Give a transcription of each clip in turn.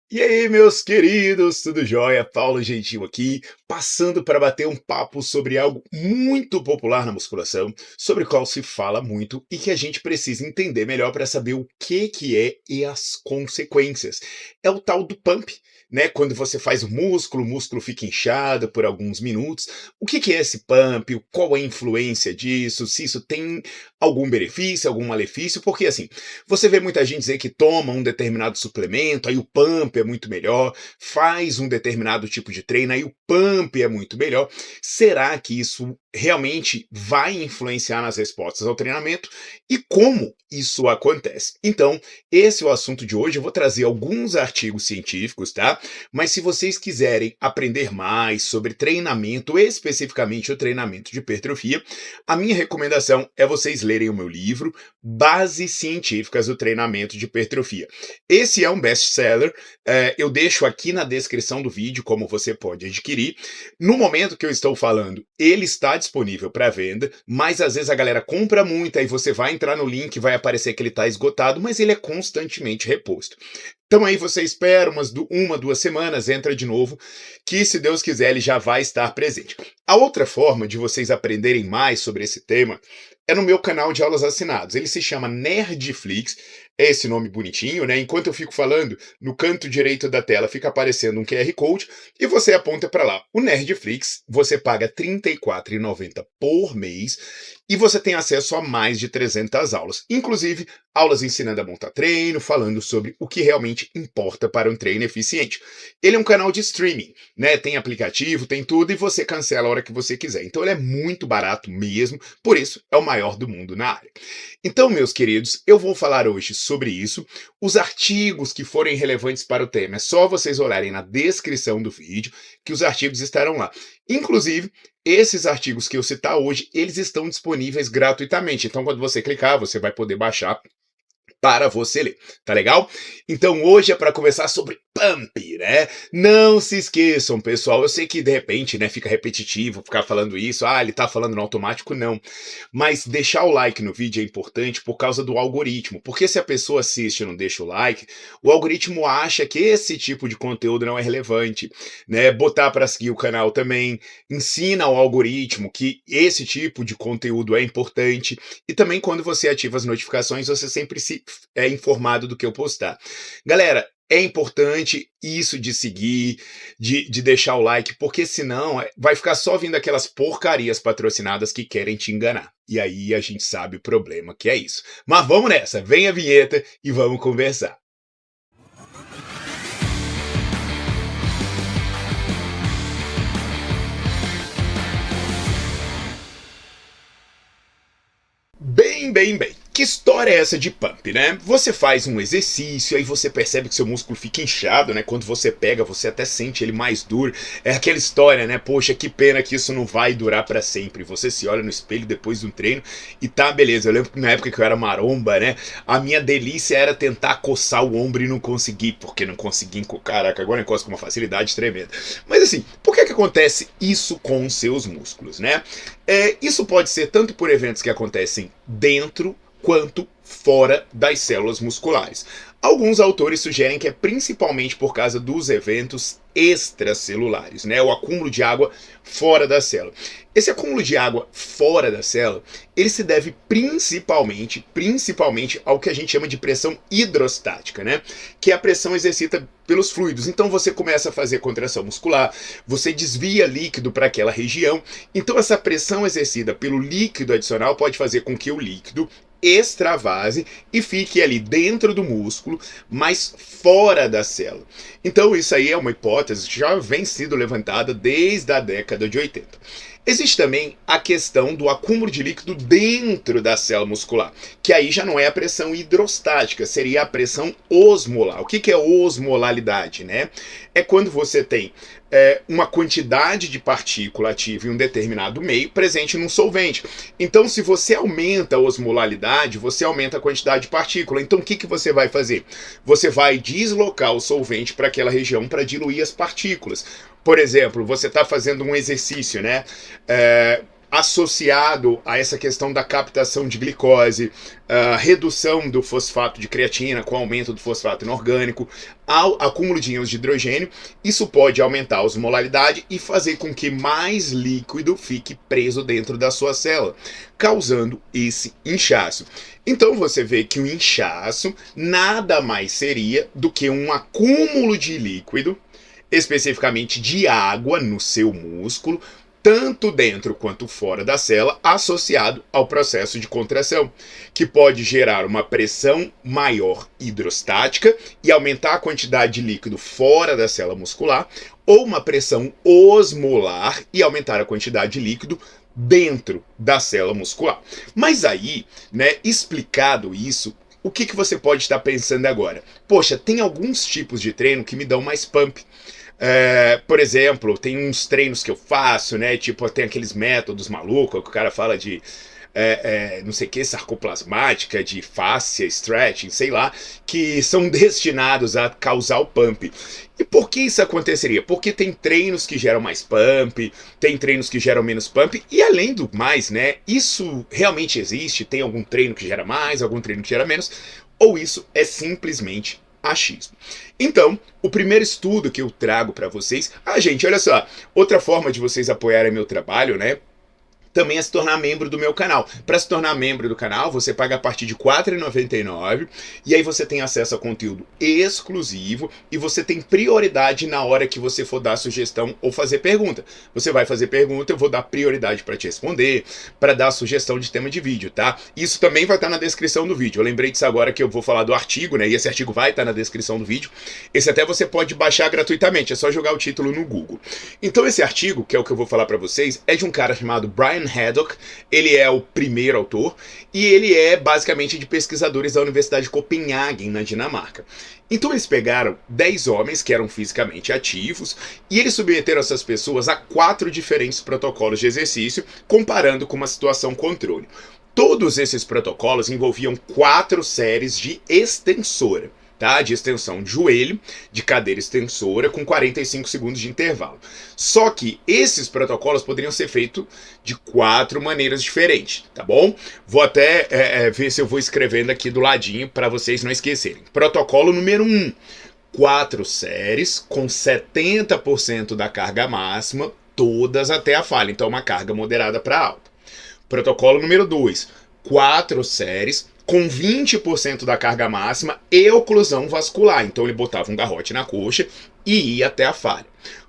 E aí, meus queridos, tudo jóia? Paulo Gentil aqui, passando para bater um papo sobre algo muito popular na musculação, sobre o qual se fala muito e que a gente precisa entender melhor para saber o que é e as consequências. É o tal do pump, né? Quando você faz o músculo fica inchado por alguns minutos. O que é esse pump? Qual a influência disso? Se isso tem algum benefício, algum malefício? Porque assim, você vê muita gente dizer que toma um determinado suplemento, aí o pump é muito melhor, faz um determinado tipo de treino, aí o pump é muito melhor. Será que isso realmente vai influenciar nas respostas ao treinamento e como isso acontece? Então, esse é o assunto de hoje. Eu vou trazer alguns artigos científicos, tá? Mas se vocês quiserem aprender mais sobre treinamento, especificamente o treinamento de hipertrofia, a minha recomendação é vocês lerem o meu livro Bases Científicas do Treinamento de Hipertrofia. Esse é um best-seller, eu deixo aqui na descrição do vídeo como você pode adquirir. No momento que eu estou falando, ele está disponível para venda, mas às vezes a galera compra muito, aí você vai entrar no link, vai aparecer que ele está esgotado, mas ele é constantemente reposto. Então aí você espera uma, 2 semanas, entra de novo, que se Deus quiser ele já vai estar presente. A outra forma de vocês aprenderem mais sobre esse tema é no meu canal de aulas assinados. Ele se chama Nerdflix, é esse nome bonitinho, né? Enquanto eu fico falando, no canto direito da tela fica aparecendo um QR Code e você aponta para lá. O Nerdflix, você paga R$ 34,90 por mês e você tem acesso a mais de 300 aulas, inclusive aulas ensinando a montar treino, falando sobre o que realmente importa para um treino eficiente. Ele é um canal de streaming, né? Tem aplicativo, tem tudo e você cancela a hora que você quiser. Então ele é muito barato mesmo, por isso é o maior do mundo na área. Então, meus queridos, eu vou falar hoje sobre isso. Os artigos que forem relevantes para o tema, é só vocês olharem na descrição do vídeo, que os artigos estarão lá. Inclusive, esses artigos que eu citar hoje, eles estão disponíveis gratuitamente. Então, quando você clicar, você vai poder baixar para você ler, tá legal? Então hoje é para conversar sobre pump, né? Não se esqueçam, pessoal, eu sei que de repente, né, fica repetitivo ficar falando isso, ele tá falando no automático, não. Mas deixar o like no vídeo é importante por causa do algoritmo, porque se a pessoa assiste e não deixa o like, o algoritmo acha que esse tipo de conteúdo não é relevante, né? Botar para seguir o canal também ensina ao algoritmo que esse tipo de conteúdo é importante e também quando você ativa as notificações, você sempre se é informado do que eu postar. Galera, é importante isso de seguir, de deixar o like, porque senão vai ficar só vindo aquelas porcarias patrocinadas que querem te enganar. E aí a gente sabe o problema que é isso. Mas vamos nessa, vem a vinheta e vamos conversar. Bem. Que história é essa de pump, né? Você faz um exercício, aí você percebe que seu músculo fica inchado, né? Quando você pega, você até sente ele mais duro. É aquela história, né? Poxa, que pena que isso não vai durar pra sempre. Você se olha no espelho depois de um treino e tá, beleza. Eu lembro que na época que eu era maromba, né? A minha delícia era tentar coçar o ombro e não conseguir, porque não consegui. Caraca, agora eu encosto com uma facilidade tremenda. Mas assim, por que acontece isso com os seus músculos, né? Isso pode ser tanto por eventos que acontecem dentro quanto fora das células musculares. Alguns autores sugerem que é principalmente por causa dos eventos extracelulares, né? O acúmulo de água fora da célula. Esse acúmulo de água fora da célula, ele se deve principalmente ao que a gente chama de pressão hidrostática, né? Que é a pressão exercida pelos fluidos. Então você começa a fazer contração muscular, você desvia líquido para aquela região. Então essa pressão exercida pelo líquido adicional pode fazer com que o líquido extravase e fique ali dentro do músculo, mas fora da célula. Então isso aí é uma hipótese que já vem sendo levantada desde a década de 80. Existe também a questão do acúmulo de líquido dentro da célula muscular, que aí já não é a pressão hidrostática, seria a pressão osmolar. O que é osmolaridade, né? É quando você tem uma quantidade de partícula ativa em um determinado meio presente num solvente. Então, se você aumenta a osmolaridade, você aumenta a quantidade de partícula. Então, o que você vai fazer? Você vai deslocar o solvente para aquela região para diluir as partículas. Por exemplo, você está fazendo um exercício, né? associado a essa questão da captação de glicose, redução do fosfato de creatina com aumento do fosfato inorgânico, ao acúmulo de íons de hidrogênio, isso pode aumentar a osmolaridade e fazer com que mais líquido fique preso dentro da sua célula, causando esse inchaço. Então você vê que o inchaço nada mais seria do que um acúmulo de líquido, especificamente de água no seu músculo, tanto dentro quanto fora da célula, associado ao processo de contração, que pode gerar uma pressão maior hidrostática e aumentar a quantidade de líquido fora da célula muscular, ou uma pressão osmolar e aumentar a quantidade de líquido dentro da célula muscular. Mas aí, né, explicado isso, o que você pode estar pensando agora? Poxa, tem alguns tipos de treino que me dão mais pump. Por exemplo, tem uns treinos que eu faço, né? Tipo, tem aqueles métodos malucos que o cara fala de não sei o que, sarcoplasmática, de fáscia, stretching, sei lá, que são destinados a causar o pump. E por que isso aconteceria? Porque tem treinos que geram mais pump, tem treinos que geram menos pump, e além do mais, né, isso realmente existe? Tem algum treino que gera mais, algum treino que gera menos? Ou isso é simplesmente achismo? Então, o primeiro estudo que eu trago para vocês... gente, olha só, outra forma de vocês apoiarem meu trabalho, né, também é se tornar membro do meu canal. Para se tornar membro do canal, você paga a partir de R$ 4,99 e aí você tem acesso a conteúdo exclusivo e você tem prioridade na hora que você for dar sugestão ou fazer pergunta. Você vai fazer pergunta, eu vou dar prioridade para te responder, para dar sugestão de tema de vídeo, tá? Isso também vai estar na descrição do vídeo. Eu lembrei disso agora que eu vou falar do artigo, né? E esse artigo vai estar na descrição do vídeo. Esse até você pode baixar gratuitamente, é só jogar o título no Google. Então esse artigo, que é o que eu vou falar para vocês, é de um cara chamado Brian Haddock. Ele é o primeiro autor e ele é basicamente de pesquisadores da Universidade de Copenhagen, na Dinamarca. Então eles pegaram 10 homens que eram fisicamente ativos e eles submeteram essas pessoas a 4 diferentes protocolos de exercício, comparando com uma situação controle. Todos esses protocolos envolviam 4 séries de extensora. Tá? De extensão de joelho, de cadeira extensora, com 45 segundos de intervalo. Só que esses protocolos poderiam ser feitos de 4 maneiras diferentes, tá bom? Vou até ver se eu vou escrevendo aqui do ladinho para vocês não esquecerem. Protocolo número 1, 4 séries com 70% da carga máxima, todas até a falha, então uma carga moderada para alta. Protocolo número 2, 4 séries com 20% da carga máxima e oclusão vascular. Então ele botava um garrote na coxa e ia até a falha.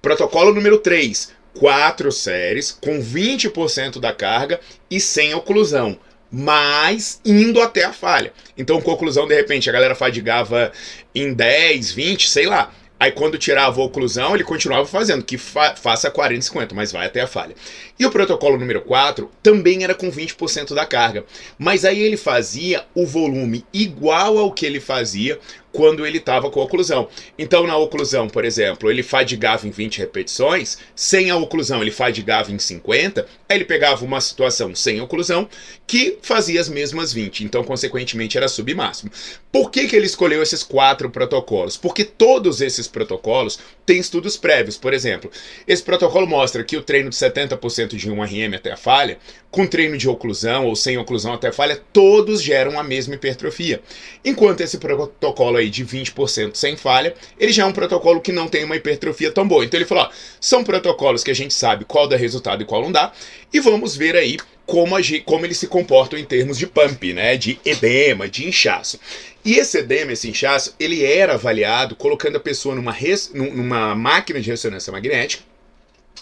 Protocolo número 3, 4 séries com 20% da carga e sem oclusão, mas indo até a falha. Então com oclusão, de repente, a galera fadigava em 10, 20, sei lá. Aí quando tirava a oclusão, ele continuava fazendo, que faça 40, 50, mas vai até a falha. E o protocolo número 4 também era com 20% da carga, mas aí ele fazia o volume igual ao que ele fazia quando ele estava com a oclusão. Então na oclusão, por exemplo, ele fadigava em 20 repetições, sem a oclusão ele fadigava em 50, aí ele pegava uma situação sem oclusão que fazia as mesmas 20, então consequentemente era submáximo. Por que ele escolheu esses 4 protocolos? Porque todos esses protocolos têm estudos prévios. Por exemplo, esse protocolo mostra que o treino de 70% de 1RM até a falha, com treino de oclusão ou sem oclusão até a falha, todos geram a mesma hipertrofia. Enquanto esse protocolo aí de 20% sem falha, ele já é um protocolo que não tem uma hipertrofia tão boa. Então ele falou, são protocolos que a gente sabe qual dá resultado e qual não dá, e vamos ver aí como eles se comportam em termos de pump, né, de edema, de inchaço. E esse edema, esse inchaço, ele era avaliado colocando a pessoa numa máquina de ressonância magnética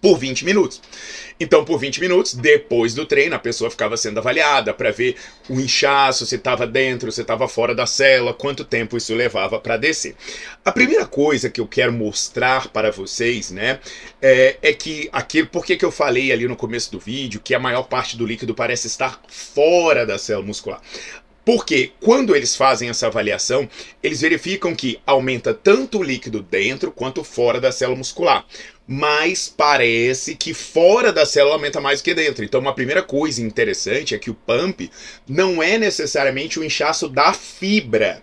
por 20 minutos. Então, por 20 minutos, depois do treino, a pessoa ficava sendo avaliada para ver o inchaço, se estava dentro, se estava fora da célula, quanto tempo isso levava para descer. A primeira coisa que eu quero mostrar para vocês, né, é que aquilo, por que eu falei ali no começo do vídeo que a maior parte do líquido parece estar fora da célula muscular. Porque quando eles fazem essa avaliação, eles verificam que aumenta tanto o líquido dentro quanto fora da célula muscular. Mas parece que fora da célula aumenta mais do que dentro. Então uma primeira coisa interessante é que o pump não é necessariamente o inchaço da fibra.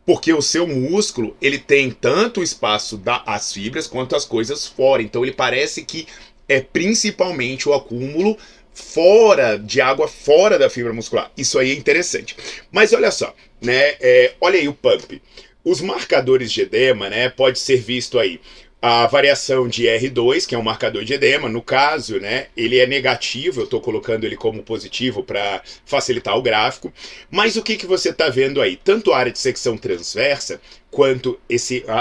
Porque o seu músculo, ele tem tanto o espaço das fibras quanto as coisas fora. Então ele parece que é principalmente o acúmulo fora de água, fora da fibra muscular. Isso aí é interessante. Mas olha só, né? Olha aí o pump. Os marcadores de edema, né? Pode ser visto aí a variação de R2, que é um marcador de edema. No caso, né? Ele é negativo. Eu estou colocando ele como positivo para facilitar o gráfico. Mas o que você está vendo aí? Tanto a área de secção transversa quanto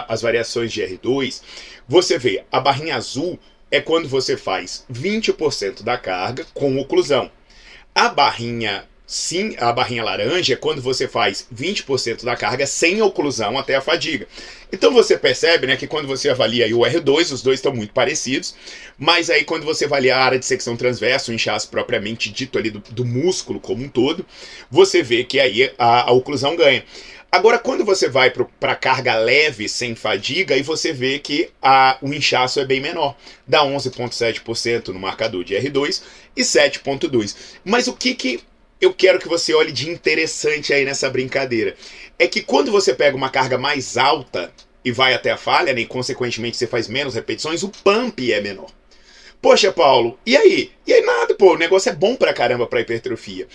as variações de R2. Você vê a barrinha azul é quando você faz 20% da carga com oclusão. A barrinha laranja é quando você faz 20% da carga sem oclusão até a fadiga. Então você percebe, né, que quando você avalia aí o R2, os dois estão muito parecidos, mas aí quando você avalia a área de secção transversa, o inchaço propriamente dito ali do músculo como um todo, você vê que aí a oclusão ganha. Agora, quando você vai para carga leve, sem fadiga, aí você vê que o inchaço é bem menor. Dá 11,7% no marcador de R2 e 7,2%. Mas o que eu quero que você olhe de interessante aí nessa brincadeira é que quando você pega uma carga mais alta e vai até a falha, né, e consequentemente você faz menos repetições, o pump é menor. Poxa, Paulo, e aí? E aí nada, pô, o negócio é bom pra caramba pra hipertrofia.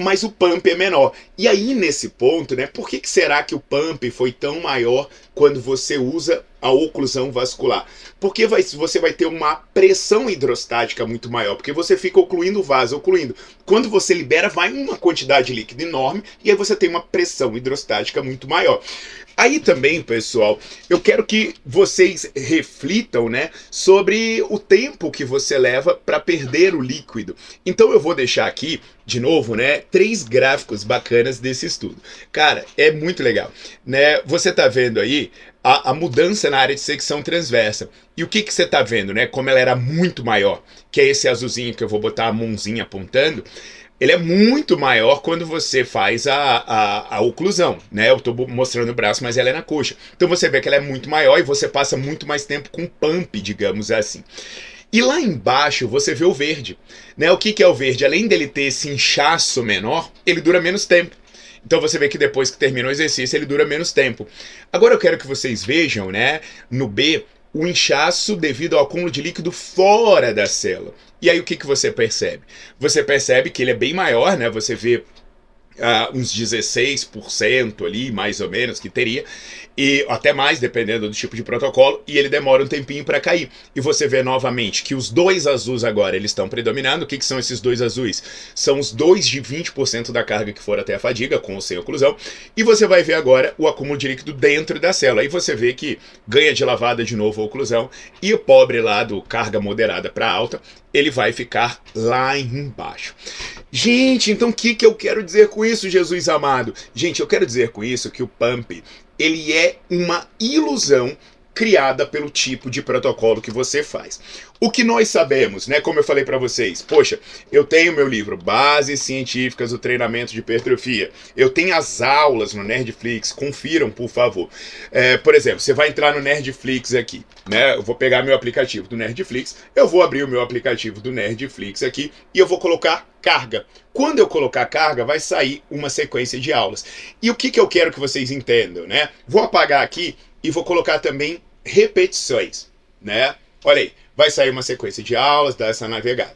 Mas o pump é menor. E aí, nesse ponto, né, por que será que o pump foi tão maior quando você usa a oclusão vascular? Porque você vai ter uma pressão hidrostática muito maior, porque você fica ocluindo o vaso, ocluindo. Quando você libera, vai uma quantidade líquida enorme, e aí você tem uma pressão hidrostática muito maior. Aí também, pessoal, eu quero que vocês reflitam, né, sobre o tempo que você leva para perder o líquido. Então eu vou deixar aqui, de novo, né, 3 gráficos bacanas desse estudo. Cara, é muito legal, né? Você tá vendo aí a mudança na área de secção transversa. E o que você tá vendo, né? Como ela era muito maior, que é esse azulzinho que eu vou botar a mãozinha apontando. Ele é muito maior quando você faz a oclusão, né? Eu tô mostrando o braço, mas ela é na coxa. Então você vê que ela é muito maior e você passa muito mais tempo com pump, digamos assim. E lá embaixo você vê o verde, né? O que é o verde? Além dele ter esse inchaço menor, ele dura menos tempo. Então você vê que depois que termina o exercício, ele dura menos tempo. Agora eu quero que vocês vejam, né, no B, o inchaço devido ao acúmulo de líquido fora da célula. E aí o que você percebe? Você percebe que ele é bem maior, né? Você vê uns 16% ali, mais ou menos, que teria, e até mais, dependendo do tipo de protocolo, e ele demora um tempinho para cair. E você vê novamente que os dois azuis agora, eles estão predominando. O que são esses dois azuis? São os dois de 20% da carga que for até a fadiga, com ou sem oclusão, e você vai ver agora o acúmulo de líquido dentro da célula. Aí você vê que ganha de lavada de novo a oclusão, e o pobre lá do carga moderada para alta, ele vai ficar lá embaixo. Gente, então o que eu quero dizer com isso, Jesus amado? Gente, eu quero dizer com isso que o pump, ele é uma ilusão criada pelo tipo de protocolo que você faz. O que nós sabemos, né, como eu falei para vocês, poxa, eu tenho meu livro Bases Científicas do Treinamento de Hipertrofia, eu tenho as aulas no Nerdflix, confiram, por favor. Por exemplo, você vai entrar no Nerdflix aqui, né, eu vou pegar meu aplicativo do Nerdflix, eu vou abrir o meu aplicativo do Nerdflix aqui e eu vou colocar carga. Quando eu colocar carga, vai sair uma sequência de aulas. E o que eu quero que vocês entendam, né? Vou apagar aqui e vou colocar também repetições, né? Olha aí, vai sair uma sequência de aulas, dá essa navegada.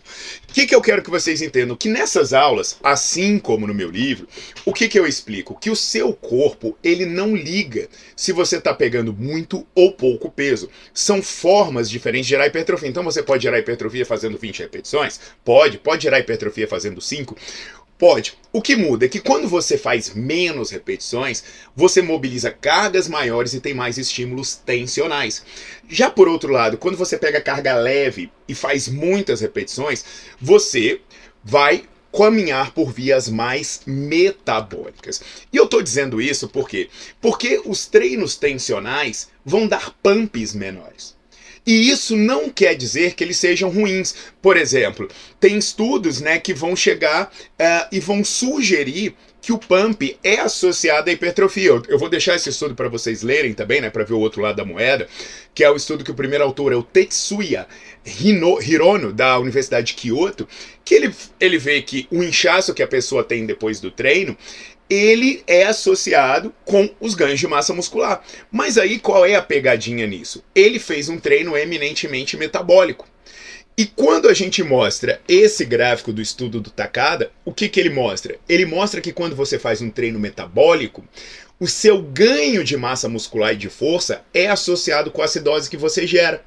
O que eu quero que vocês entendam? Que nessas aulas, assim como no meu livro, o que eu explico? Que o seu corpo, ele não liga se você está pegando muito ou pouco peso. São formas diferentes de gerar hipertrofia. Então você pode gerar hipertrofia fazendo 20 repetições? Pode gerar hipertrofia fazendo 5? Pode. O que muda é que quando você faz menos repetições, você mobiliza cargas maiores e tem mais estímulos tensionais. Já por outro lado, quando você pega carga leve e faz muitas repetições, você vai caminhar por vias mais metabólicas. E eu estou dizendo isso por quê? Porque os treinos tensionais vão dar pumps menores. E isso não quer dizer que eles sejam ruins. Por exemplo, tem estudos, né, que vão chegar e vão sugerir que o pump é associado à hipertrofia. Eu vou deixar esse estudo para vocês lerem também, né, para ver o outro lado da moeda, que é o estudo que o primeiro autor é o Tetsuya Hirono, da Universidade de Kyoto, que ele vê que o inchaço que a pessoa tem depois do treino, ele é associado com os ganhos de massa muscular. Mas aí qual é a pegadinha nisso? Ele fez um treino eminentemente metabólico. E quando a gente mostra esse gráfico do estudo do Takada, o que ele mostra? Ele mostra que quando você faz um treino metabólico, o seu ganho de massa muscular e de força é associado com a acidose que você gera.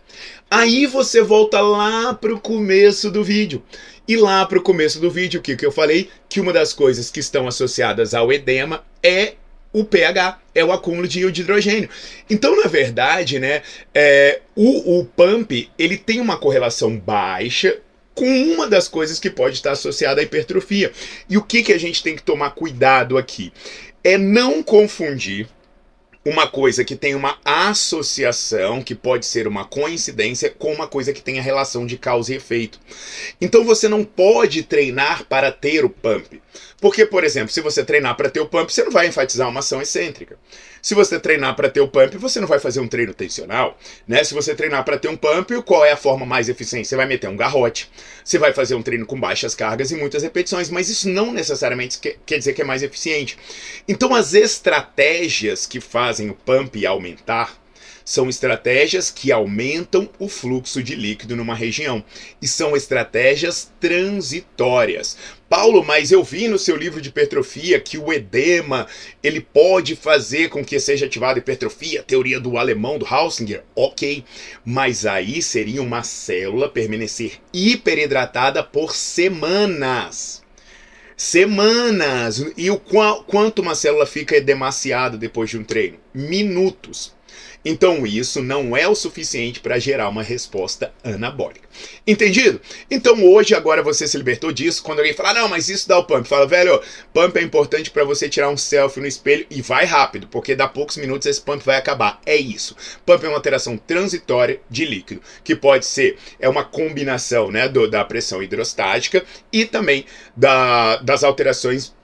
Aí você volta lá para o começo do vídeo. E lá para o começo do vídeo, o que eu falei? Que uma das coisas que estão associadas ao edema é o pH, é o acúmulo de íon de hidrogênio. Então, na verdade, né, o pump ele tem uma correlação baixa com uma das coisas que pode estar associada à hipertrofia. E o que a gente tem que tomar cuidado aqui? É não confundir uma coisa que tem uma associação, que pode ser uma coincidência, com uma coisa que tem a relação de causa e efeito. Então você não pode treinar para ter o pump. Porque, por exemplo, se você treinar para ter o pump, você não vai enfatizar uma ação excêntrica. Se você treinar para ter o pump, você não vai fazer um treino tensional, né? Se você treinar para ter um pump, qual é a forma mais eficiente? Você vai meter um garrote, você vai fazer um treino com baixas cargas e muitas repetições, mas isso não necessariamente quer dizer que é mais eficiente. Então as estratégias que fazem o pump aumentar são estratégias que aumentam o fluxo de líquido numa região. E são estratégias transitórias. Paulo, mas eu vi no seu livro de hipertrofia que o edema ele pode fazer com que seja ativada a hipertrofia, teoria do alemão, do Hausinger. Ok, mas aí seria uma célula permanecer hiperidratada por semanas. Semanas! E o quanto uma célula fica edemaciada depois de um treino? Minutos. Então isso não é o suficiente para gerar uma resposta anabólica. Entendido? Então hoje, agora você se libertou disso. Quando alguém fala, não, mas isso dá o pump. Fala, velho, pump é importante para você tirar um selfie no espelho e vai rápido, porque dá poucos minutos esse pump vai acabar. É isso. Pump é uma alteração transitória de líquido, que pode ser uma combinação, né, da pressão hidrostática e também das alterações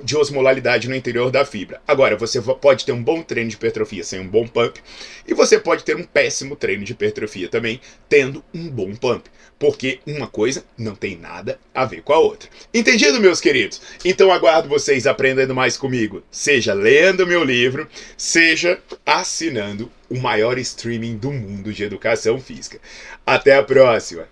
de osmolaridade no interior da fibra. Agora, você pode ter um bom treino de hipertrofia sem um bom pump, e você pode ter um péssimo treino de hipertrofia também, tendo um bom pump, porque uma coisa não tem nada a ver com a outra. Entendido, meus queridos? Então aguardo vocês aprendendo mais comigo, seja lendo meu livro, seja assinando o maior streaming do mundo de educação física. Até a próxima!